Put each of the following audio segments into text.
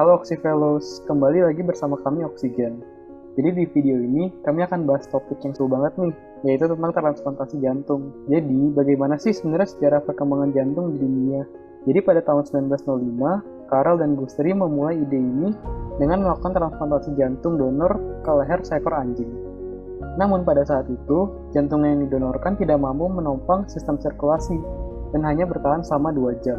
Halo Oxyfellows, kembali lagi bersama kami Oksigen. Jadi di video ini kami akan bahas topik yang seru banget nih, yaitu tentang transplantasi jantung. Jadi bagaimana sih sebenarnya sejarah perkembangan jantung di dunia? Jadi pada tahun 1905, Karel dan Gusteri memulai ide ini dengan melakukan transplantasi jantung donor ke leher seekor anjing. Namun pada saat itu, jantung yang didonorkan tidak mampu menopang sistem sirkulasi dan hanya bertahan selama 2 jam.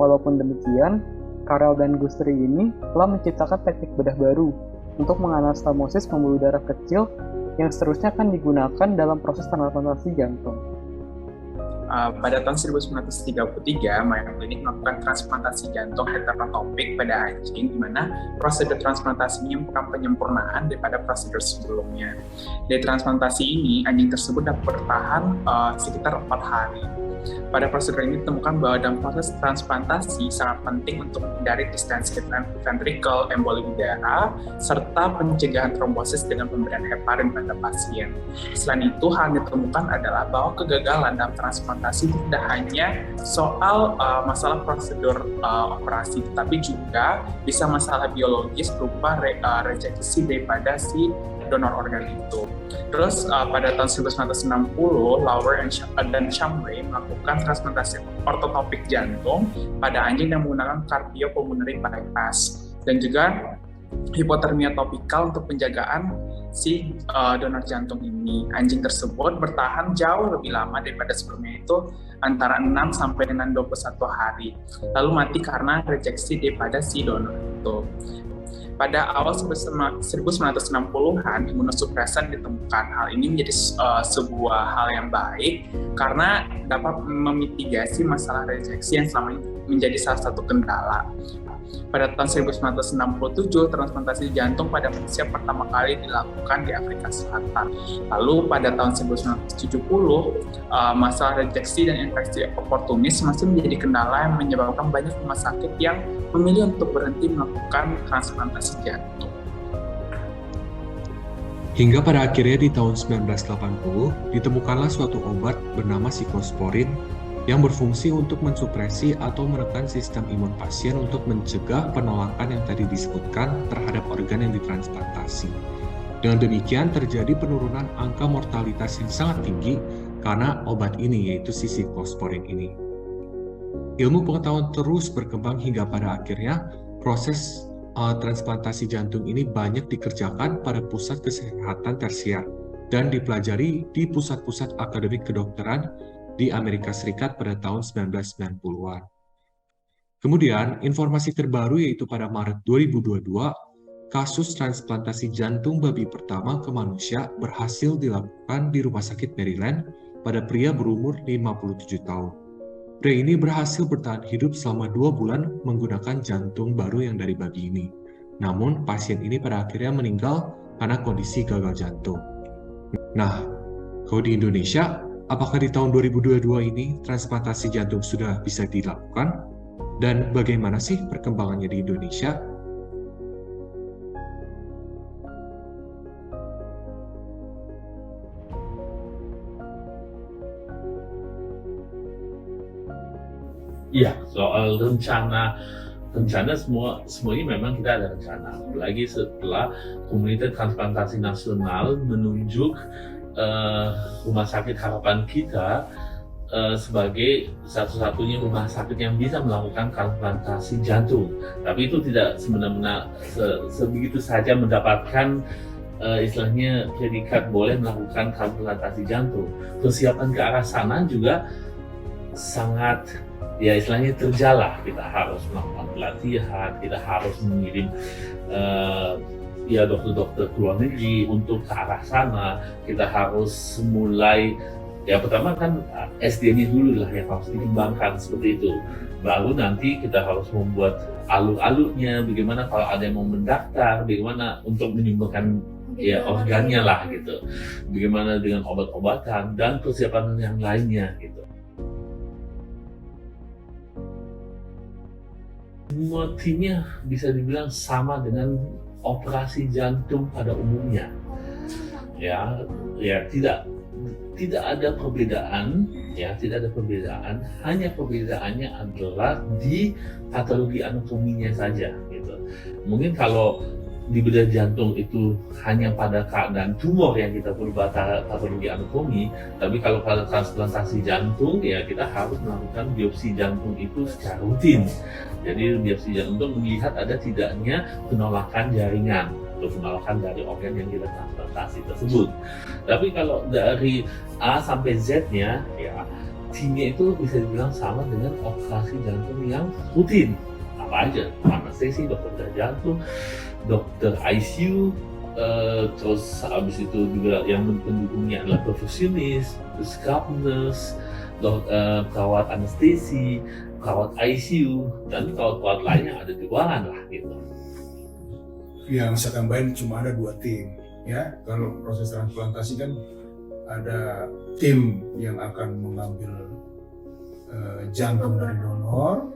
Walaupun demikian, Karel dan Gusteri ini telah menciptakan teknik bedah baru untuk menganastomosis pembuluh darah kecil yang seterusnya akan digunakan dalam proses transplantasi jantung. Pada tahun 1933, Mayo Clinic melakukan transplantasi jantung heterotopik pada anjing, di mana prosedur transplantasinya merupakan penyempurnaan daripada prosedur sebelumnya. Dari transplantasi ini, anjing tersebut dapat bertahan sekitar 4 hari. Pada prosedur ini ditemukan bahwa dalam proses transplantasi sangat penting untuk menghindari distensi ventricle, emboli udara, serta pencegahan trombosis dengan pemberian heparin pada pasien. Selain itu, hal yang ditemukan adalah bahwa kegagalan dalam transplantasi tidak hanya soal masalah prosedur operasi, tetapi juga bisa masalah biologis berupa rejeksi daripada si donor organ itu. Terus pada tahun 1960, Lauer dan Chambre melakukan transplantasi ortotopik jantung pada anjing yang menggunakan cardiopulmonary bypass dan juga hipotermia topikal untuk penjagaan si donor jantung ini. Anjing tersebut bertahan jauh lebih lama daripada sebelumnya, itu antara 6 sampai dengan 21 hari. Lalu mati karena rejeksi daripada si donor itu. Pada awal 1960-an, imunosupresan ditemukan. Hal ini menjadi sebuah hal yang baik karena dapat memitigasi masalah rejeksi yang selama ini menjadi salah satu kendala. Pada tahun 1967, transplantasi jantung pada manusia pertama kali dilakukan di Afrika Selatan. Lalu pada tahun 1970, masalah rejeksi dan infeksi oportunis masih menjadi kendala yang menyebabkan banyak rumah sakit yang memilih untuk berhenti melakukan transplantasi jantung. Hingga pada akhirnya di tahun 1980, ditemukanlah suatu obat bernama siklosporin yang berfungsi untuk mensupresi atau menekan sistem imun pasien untuk mencegah penolakan yang tadi disebutkan terhadap organ yang ditransplantasi. Dengan demikian terjadi penurunan angka mortalitas yang sangat tinggi karena obat ini, yaitu si siklosporin ini. Ilmu pengetahuan terus berkembang hingga pada akhirnya proses transplantasi jantung ini banyak dikerjakan pada pusat kesehatan tersier dan dipelajari di pusat-pusat akademik kedokteran di Amerika Serikat pada tahun 1990-an. Kemudian, informasi terbaru yaitu pada Maret 2022, kasus transplantasi jantung babi pertama ke manusia berhasil dilakukan di Rumah Sakit Maryland pada pria berumur 57 tahun. Pria ini berhasil bertahan hidup selama 2 bulan menggunakan jantung baru yang dari babi ini. Namun, pasien ini pada akhirnya meninggal karena kondisi gagal jantung. Nah, kalau di Indonesia, apakah di tahun 2022 ini transplantasi jantung sudah bisa dilakukan? Dan bagaimana sih perkembangannya di Indonesia? Iya, soal rencana semuanya memang kita ada rencana. Apalagi setelah Komunitas Transplantasi Nasional menunjuk Rumah Sakit Harapan Kita sebagai satu-satunya rumah sakit yang bisa melakukan transplantasi jantung. Tapi itu tidak sebenarnya sebegitu saja mendapatkan istilahnya predikat boleh melakukan transplantasi jantung. Persiapan ke arah sana juga sangat istilahnya terjalah. Kita harus melakukan pelatihan, kita harus mengirim dokter-dokter ke luar negeri untuk ke arah sana. Kita harus mulai, pertama kan SDM-nya dulu lah yang harus dikembangkan seperti itu. Baru nanti kita harus membuat alur-alurnya, bagaimana kalau ada yang mau mendaftar, bagaimana untuk menyumbangkan organnya lah gitu. Bagaimana dengan obat-obatan dan persiapan yang lainnya gitu. Semua timnya bisa dibilang sama dengan operasi jantung pada umumnya. Tidak ada perbedaan Ya, tidak ada perbedaan. Hanya perbedaannya adalah di patologi anatominya saja. Gitu. Mungkin kalau di bedah jantung itu hanya pada keadaan tumor yang kita perlu patologi anatomi, tapi kalau pada transplantasi jantung ya kita harus melakukan biopsi jantung itu secara rutin. Jadi biopsi jantung melihat ada tidaknya penolakan jaringan atau penolakan dari organ yang kita transplantasi tersebut. Tapi kalau dari A sampai Z-nya ya timnya itu bisa dibilang sama dengan operasi jantung yang rutin. Apa aja? Anestesi, dokter jantung, dokter ICU, terus habis itu juga yang pendukungnya adalah perfusionis, scrub nurse, perawat anestesi, perawat ICU, dan perawat lainnya ada di ruangan lah gitu. Yang saya tambahin cuma ada 2 tim ya. Kalau proses transplantasi kan ada tim yang akan mengambil jantung dari donor,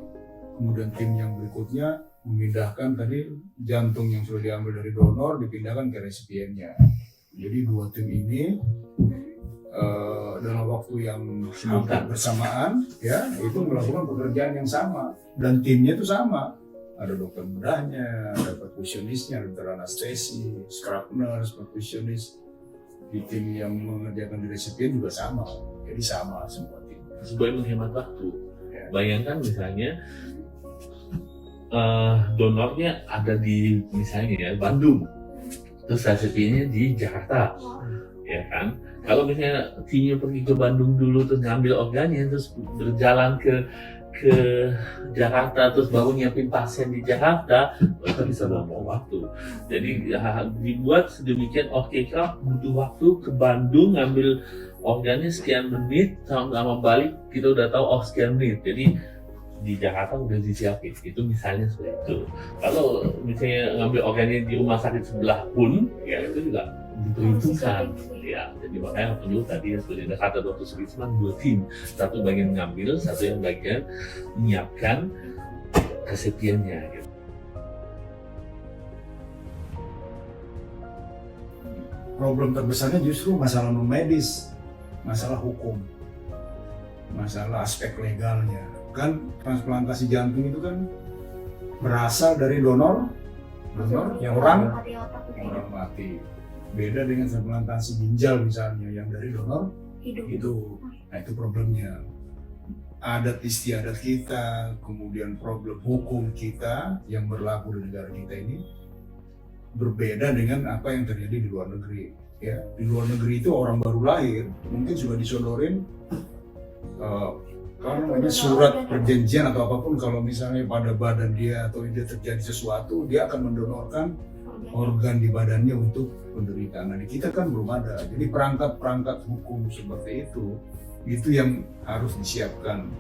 kemudian tim yang berikutnya memindahkan tadi jantung yang sudah diambil dari donor dipindahkan ke resipiennya. Jadi 2 tim ini dalam waktu yang hampir bersamaan ya itu melakukan pekerjaan yang sama dan timnya itu sama. Ada dokter bedahnya, ada perfusionisnya, ada dokter anestesi, scrub nurse, perfusionis. Di tim yang mengerjakan di resipien juga sama. Jadi sama semua tim. Sebagai menghemat waktu. Ya. Bayangkan misalnya donornya ada di misalnya ya Bandung, terus resipiennya di Jakarta, ya kan? Kalau misalnya timnya pergi ke Bandung dulu terus ngambil organnya, terus berjalan ke Jakarta terus baru nyiapin pasien di Jakarta, mereka bisa buang waktu. Jadi dibuat sedemikian kita butuh waktu ke Bandung ngambil organnya sekian menit, sama balik kita udah tahu sekian menit. Jadi di Jakarta udah disiapin, itu misalnya seperti itu. Kalau misalnya ngambil organnya di rumah sakit sebelah pun, ya itu juga diperhitungkan. Ya, jadi makanya perlu tadi seperti kata Dr. Sulisman 2 tim, satu bagian ngambil, satu yang bagian menyiapkan resipiennya. Gitu. Problem terbesarnya justru masalah non medis, masalah hukum, masalah aspek legalnya. Kan transplantasi jantung itu kan berasal dari donor yang orang mati. Beda dengan transplantasi ginjal misalnya yang dari donor hidup. Nah itu problemnya. Adat istiadat kita, kemudian problem hukum kita yang berlaku di negara kita ini berbeda dengan apa yang terjadi di luar negeri. Ya, di luar negeri itu orang baru lahir mungkin sudah disodorin surat perjanjian atau apapun, kalau misalnya pada badan dia atau dia terjadi sesuatu, dia akan mendonorkan organ di badannya untuk penderitaan. Nah, di kita kan belum ada. Jadi perangkat-perangkat hukum seperti itu yang harus disiapkan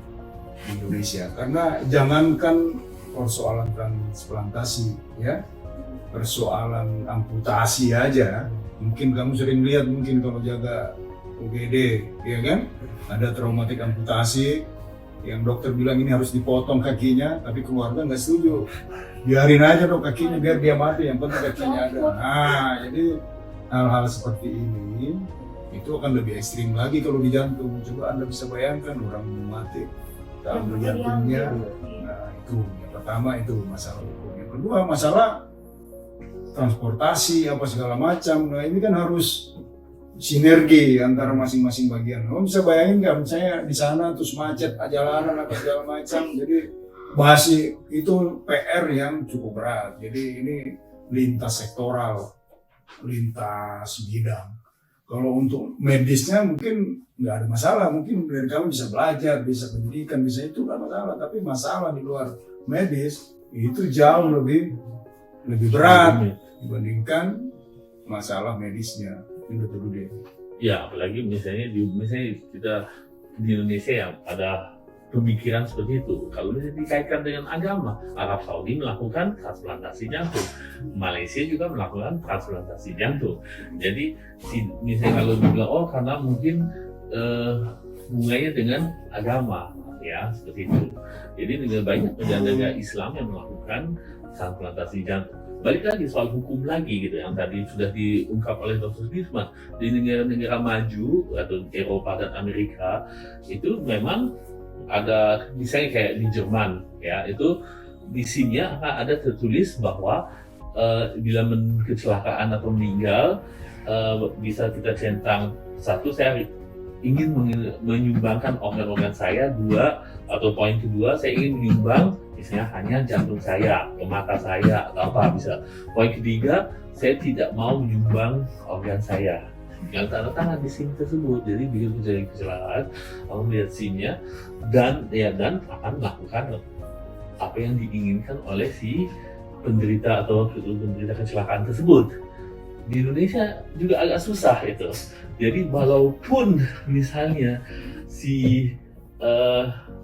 di Indonesia. Karena jangankan persoalan transplantasi, ya, persoalan amputasi aja. Mungkin kamu sering lihat, mungkin kalau jaga UGD, ya kan, ada traumatik amputasi yang dokter bilang ini harus dipotong kakinya, tapi keluarga nggak setuju. Biarin aja dong kakinya biar dia mati, yang penting kakinya ada. Nah, jadi hal-hal seperti ini itu akan lebih ekstrim lagi kalau di jantung. Coba Anda bisa bayangkan orang mati, kita ambil jantungnya. Nah, itu yang pertama, itu masalah hukum. Yang kedua masalah transportasi apa segala macam. Nah, ini kan harus sinergi antara masing-masing bagian. Kamu bisa bayangin nggak, misalnya di sana terus macet, jalanan apa segala macam. Jadi masih itu PR yang cukup berat. Jadi ini lintas sektoral, lintas bidang. Kalau untuk medisnya mungkin nggak ada masalah, mungkin dari kami bisa belajar, bisa pendidikan, bisa itu nggak masalah. Tapi masalah di luar medis itu jauh lebih berat dibandingkan masalah medisnya. Itu dulu deh. Ya, apalagi misalnya kita di Indonesia yang ada pemikiran seperti itu. Kalau misalnya dikaitkan dengan agama, Arab Saudi melakukan transplantasi jantung, Malaysia juga melakukan transplantasi jantung. Jadi misalnya kalau dibilang karena mungkin hubungannya dengan agama, ya seperti itu. Jadi dengan banyak negara Islam yang melakukan transplantasi jantung. balik lagi soal hukum lagi gitu yang tadi sudah diungkap oleh Dr. Sudirman. Di negara-negara maju atau Eropa dan Amerika itu memang ada, misalnya kayak di Jerman ya, itu di sini akan ada tertulis bahwa bila kecelakaan atau meninggal bisa kita centang, satu, saya ingin menyumbangkan organ-organ saya, dua, atau poin kedua, saya ingin menyumbang misalnya hanya jantung saya, mata saya, atau apa bisa. Poin ketiga, saya tidak mau menyumbang organ saya. Yang tanda tangan di SIM tersebut. Jadi begitu terjadi kecelakaan, kamu melihat SIM-nya dan akan melakukan apa yang diinginkan oleh si penderita atau penderita kecelakaan tersebut. Di Indonesia juga agak susah itu. Jadi walaupun misalnya si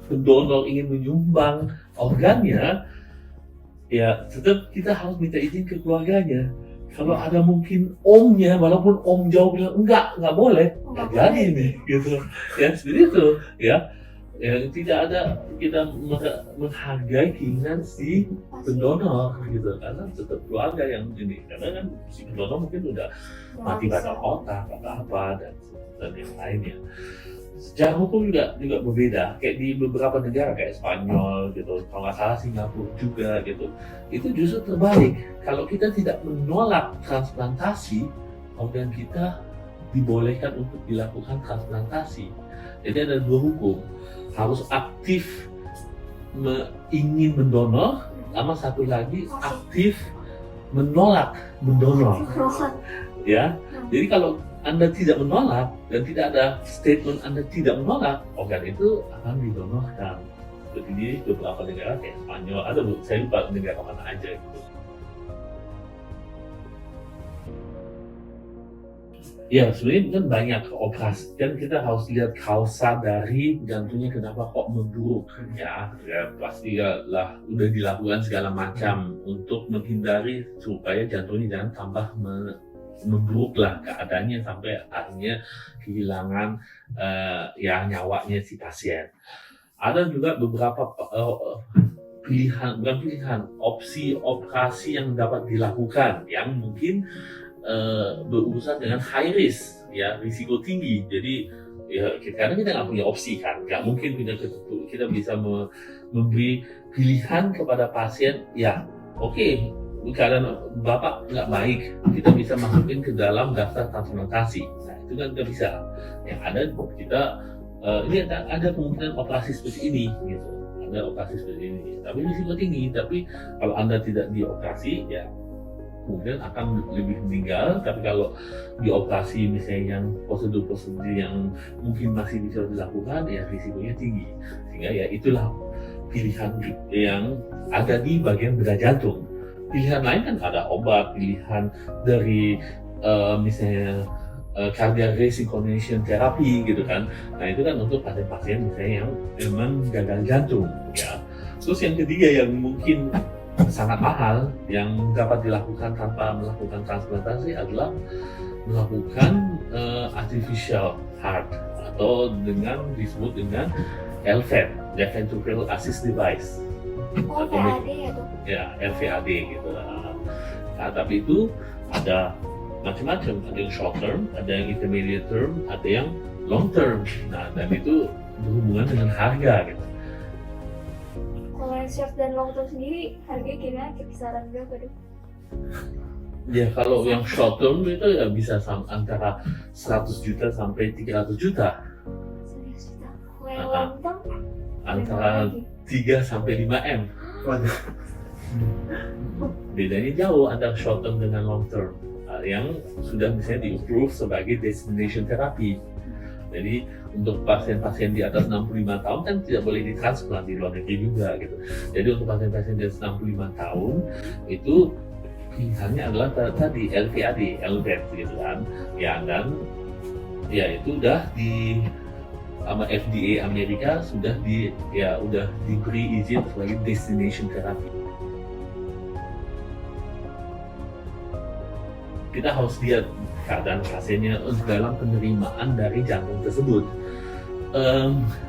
pendonor ingin menyumbang organnya, ya tetap kita harus minta izin ke keluarganya. Kalau ada mungkin omnya, walaupun om jauh bilang enggak boleh, nggak jadi nih, gitu. Ya seperti itu, ya. Yang tidak ada, kita menghargai keinginan si pendonor, gitu. Karena tetap keluarga yang ini. Karena kan si pendonor mungkin udah mati pada otak, atau apa dan yang lainnya. Secara hukum juga berbeda, kayak di beberapa negara kayak Spanyol gitu, kalau nggak salah Singapura juga gitu. Itu justru terbalik. Kalau kita tidak menolak transplantasi, organ kita dibolehkan untuk dilakukan transplantasi. Jadi ada dua hukum, harus aktif ingin mendonor, sama satu lagi aktif menolak mendonor. Ya, jadi kalau Anda tidak menolak dan tidak ada statement Anda tidak menolak, organ itu akan didonorkan. Seperti di beberapa negara kayak Spanyol, ada saya lupa negara mana aja gitu. Ya sebenarnya kan banyak operasi, dan kita harus lihat kausa dari jantungnya kenapa kok memburuk ya pastilah udah dilakukan segala macam untuk menghindari supaya jantungnya jangan tambah memburuk lah keadaannya sampai akhirnya kehilangan nyawanya si pasien. Ada juga beberapa opsi operasi yang dapat dilakukan yang mungkin berurusan dengan high risk, ya risiko tinggi. Jadi ya karena kita nggak punya opsi kan, nggak mungkin kita bisa memberi pilihan kepada pasien. Ya oke, keadaan bapak nggak baik, kita bisa masukin ke dalam daftar transplantasi. Nah itu kan nggak bisa. Yang ada kita ini ada kemungkinan operasi seperti ini gitu, ada operasi seperti ini. Tapi risiko tinggi. Tapi kalau Anda tidak dioperasi, ya kemudian akan lebih meninggal. Tapi kalau dioperasi misalnya yang prosedur-prosedur yang mungkin masih bisa dilakukan, ya risikonya tinggi. Sehingga ya itulah pilihan yang ada di bagian bedah jantung. Pilihan lain kan ada obat, pilihan dari misalnya cardiac resynchronization therapy gitu kan. Nah itu kan untuk pasien-pasien misalnya yang memang gagal jantung ya. Terus yang ketiga yang mungkin sangat mahal yang dapat dilakukan tanpa melakukan transplantasi adalah melakukan artificial heart atau disebut dengan LVAD, Left Ventricular Assist Device. VAD ya tuh? Ya, LVAD gitu. Nah, tapi itu ada macam-macam, ada yang short term, ada yang intermediate term, ada yang long term. Nah, dan itu berhubungan dengan harga gitu. Kalau yang short dan long term sendiri, harganya kira-kira kisaran berapa dong? Ya kalau yang short term itu ya bisa antara 100 juta sampai 300 juta. 100 juta. Kalau yang long term? Antara 3 sampai 5 M. Bedanya jauh antara short term dengan long term. Yang sudah misalnya di-approve sebagai destination therapy. Jadi untuk pasien-pasien di atas 65 tahun kan tidak boleh ditransplant di luar negeri juga gitu. Jadi untuk pasien-pasien di atas 65 tahun itu pilihannya adalah tadi LVAD, LVAD gitu kan. Ya dan ya itu udah di sama FDA Amerika sudah diberi izin sebagai destination therapy. Kita harus lihat keadaan pasiennya dalam penerimaan dari jantung tersebut.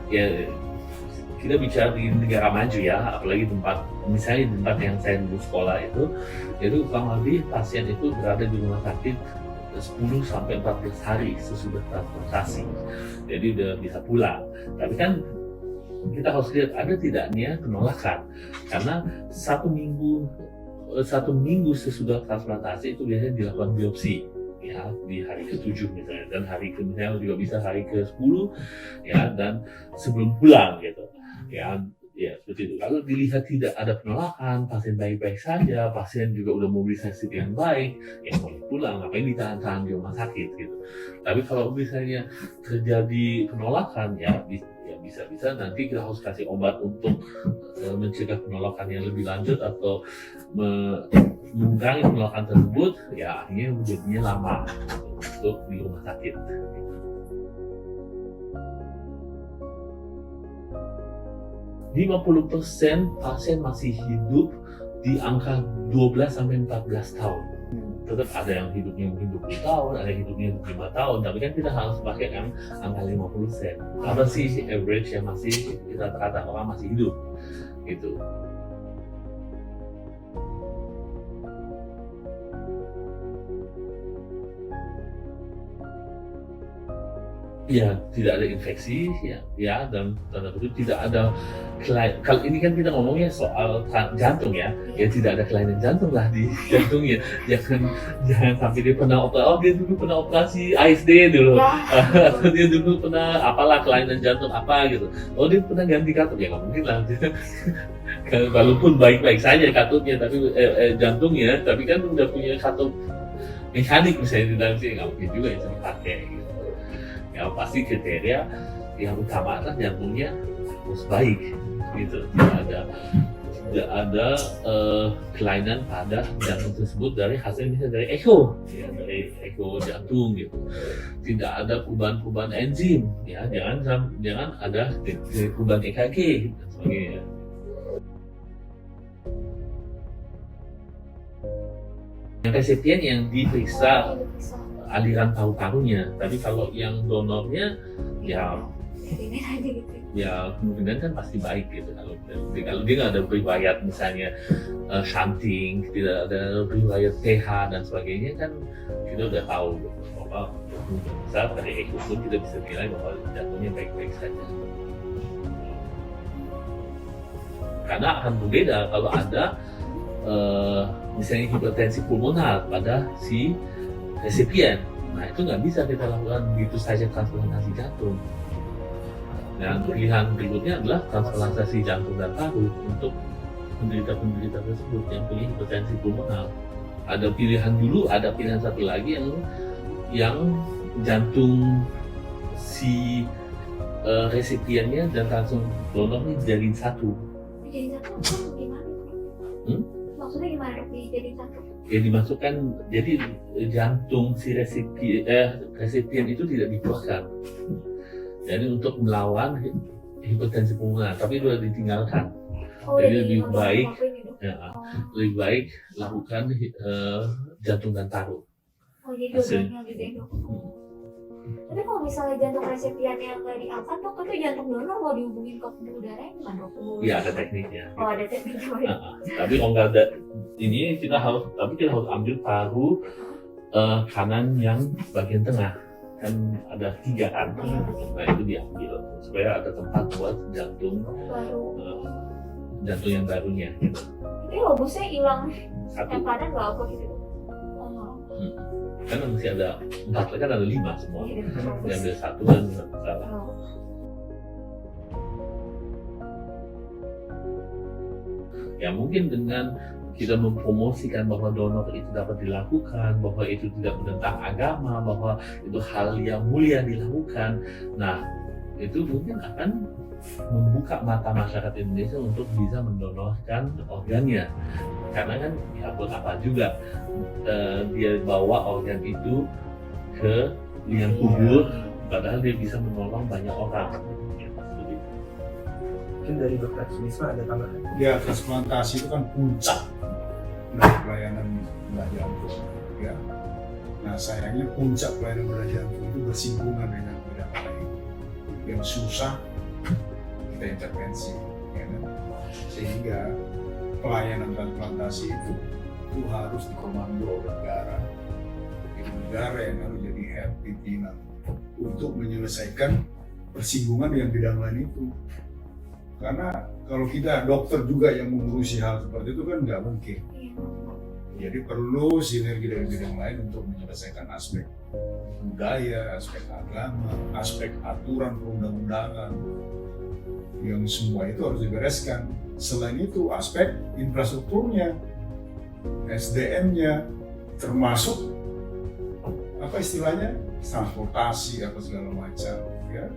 Ya kita bicara di negara maju ya, apalagi misalnya di tempat yang saya dulu sekolah itu kurang lebih pasien itu berada di rumah sakit 10 sampai 14 hari sesudah transportasi, jadi udah bisa pulang. Tapi kan kita harus lihat ada tidaknya penolakan, karena satu minggu sesudah transplantasi itu biasanya dilakukan biopsi ya, di hari ke-7 misalnya, dan misalnya juga bisa hari ke-10 ya, dan sebelum pulang gitu ya seperti itu. Kalau dilihat tidak ada penolakan, pasien baik-baik saja, pasien juga udah mobilisasi yang baik, ya boleh pulang, ngapain ditahan-tahan di rumah sakit gitu. Tapi kalau misalnya terjadi penolakan ya bisa-bisa nanti kita harus kasih obat untuk mencegah penolakan yang lebih lanjut atau mengurangi penolakan tersebut, ya akhirnya jadinya lama untuk di rumah sakit. 50% pasien masih hidup di angka 12-14 tahun. Tetap ada yang hidupnya mungkin 20 tahun, ada yang hidupnya 5 tahun, tapi kan kita harus pakai kan angka 50%. Apa sih average yang masih kita rata orang masih hidup gitu. Ya, tidak ada infeksi, ya dan tanda kutip tidak ada kalau ini kan kita ngomongnya soal jantung ya tidak ada kelainan jantung lah di jantungnya. Jangan sampai dia pernah dia dulu pernah operasi ASD dulu, atau dia dulu pernah apalah kelainan jantung apa gitu. Dia pernah ganti katup, ya nggak mungkin lah. Walaupun baik-baik saja katupnya, tapi jantungnya, tapi kan udah punya katup mekanik misalnya di dalam sini, nggak mungkin juga itu dipakai gitu. Ya pasti kriteria yang utama adalah jantungnya harus baik gitu, tidak ada kelainan pada jantung tersebut dari hasil misalnya dari dari echo jantung gitu, tidak ada perubahan enzim ya, jangan ada perubahan EKG dan sebagainya. Yang resipien yang diperiksa aliran paru-parunya, tapi kalau yang donornya ya kemungkinan kan pasti baik gitu. Kalau dia nggak ada riwayat misalnya shunting, tidak ada riwayat pH dan sebagainya, kan kita udah tahu gitu, bahwa besar pada echo pun kita bisa nilai bahwa jantungnya baik-baik saja. Karena akan berbeda kalau ada misalnya hipertensi pulmonar pada si resipien. Nah itu nggak bisa kita lakukan begitu saja transplantasi jantung. Dan pilihan berikutnya adalah transplantasi jantung dan paru untuk penderita tersebut yang punya hipertensi pulmonar. Ada pilihan satu lagi yang jantung si resipiennya dan langsung donornya dijadiin satu. Dijadiin satu gimana? Maksudnya gimana dijadiin satu? Ya dimasukkan, jadi jantung si resipien itu tidak dikeluarkan. Jadi untuk melawan hipertensi pulmonar, tapi sudah ditinggalkan. Jadi lebih baik lakukan jantung dan paru. Jadi dua-duanya gitu ya. Tapi kalau misalnya jantung resipien yang nggak diangkat, dok, itu jantung donor mau dihubungin ke pembuluh darah gimana, dok? Iya, ada tekniknya. Ada tekniknya. Tapi kalau nggak ada ini, kita harus ambil paru kanan yang bagian tengah, kan ada 3 kan. Nah itu diambil supaya ada tempat buat jantung yang barunya. Gitu. Ini lobusnya hilang, satu. yang kanan nggak apa gitu. Karena masih ada 4, kan ada 5 semua. Diambil 1 dan salah. Ya mungkin dengan kita mempromosikan bahwa donor itu dapat dilakukan, bahwa itu tidak menentang agama, bahwa itu hal yang mulia dilakukan. Nah, itu mungkin akan membuka mata masyarakat Indonesia untuk bisa mendonorkan organnya. Karena kan ya buat apa juga dia bawa organ itu ke liang kubur, padahal dia bisa menolong banyak orang. Mungkin dari Dokter Sumiswa ada tambahan? Ya, transplantasi itu kan puncak dari pelayanan bedah jantung. Ya. Nah sayangnya puncak pelayanan bedah jantung itu bersinggungan dengan bidang lain yang susah kita intervensi, ya kan? Sehingga pelayanan transplantasi itu harus dikomando oleh negara. Jadi negara yang harus jadi head pimpinan untuk menyelesaikan persinggungan yang bidang lain itu. Karena kalau kita dokter juga yang mengurusi hal seperti itu kan nggak mungkin. Jadi perlu sinergi dari bidang lain untuk menyelesaikan aspek budaya, aspek agama, aspek aturan perundang-undangan, yang semua itu harus dibereskan. Selain itu aspek infrastrukturnya, SDM-nya, termasuk apa istilahnya, transportasi apa segala macam, ya.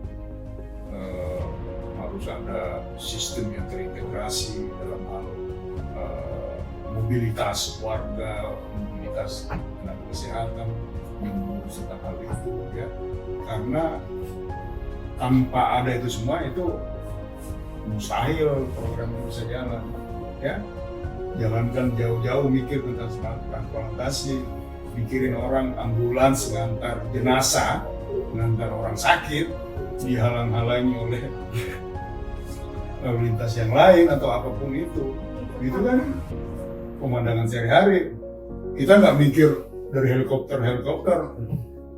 Harus ada sistem yang terintegrasi dalam hal mobilitas warga, mobilitas tenaga kesehatan yang mengurus tentang hal itu, ya. Karena tanpa ada itu semua itu mustahil program itu bisa jalan, ya. Jangankan jauh-jauh mikir tentang transplantasi, mikirin orang ambulans ngantar jenazah, ngantar orang sakit, dihalang-halangi oleh lalu lintas yang lain atau apapun itu kan pemandangan sehari-hari. Kita nggak mikir dari helikopter,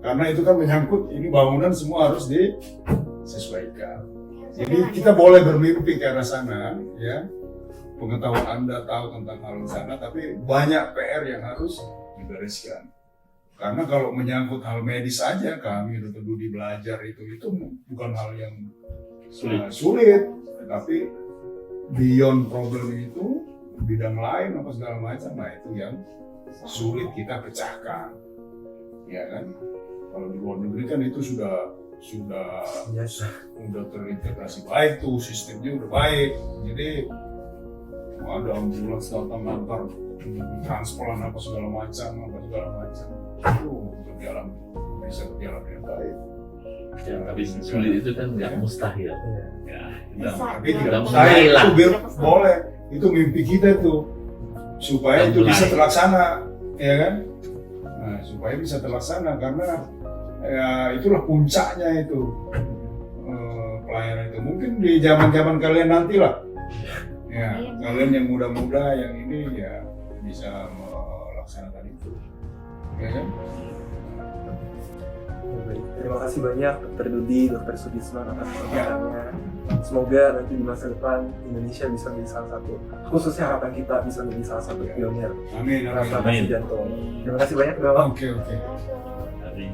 karena itu kan menyangkut ini bangunan semua harus disesuaikan. Jadi kita boleh bermimpi ke arah sana, ya. Pengetahuan Anda tahu tentang hal sana, tapi banyak PR yang harus dibereskan. Karena kalau menyangkut hal medis aja, kami dokter Dudi belajar itu bukan hal yang sulit, tapi beyond problem itu bidang lain apa segala macam, nah itu yang sulit kita pecahkan, ya kan? Kalau di luar negeri kan itu sudah terintegrasi baik tuh, sistemnya udah baik, jadi ada ambulans datang ngantar transplant apa segala macam itu bisa berjalan dengan baik. Ya, tapi sulit itu kan nggak mustahil. Ya, tapi tidak mustahil itu boleh. Itu mimpi kita tuh supaya itu bisa terlaksana, ya kan? Nah, supaya bisa terlaksana karena ya itulah puncaknya itu pelayanan itu. Mungkin di zaman kalian nanti lah, ya kalian yang muda-muda yang ini ya bisa melaksanakan itu, ya kan? Baik, terima kasih banyak Dr. Dudi, Dr. Sudisman atas perkataannya. Semoga nanti di masa depan Indonesia bisa menjadi salah satu, khususnya harapan kita bisa menjadi salah satu pionir Amin. transplantasi jantung. Terima kasih banyak, Bapak. Oke. Dari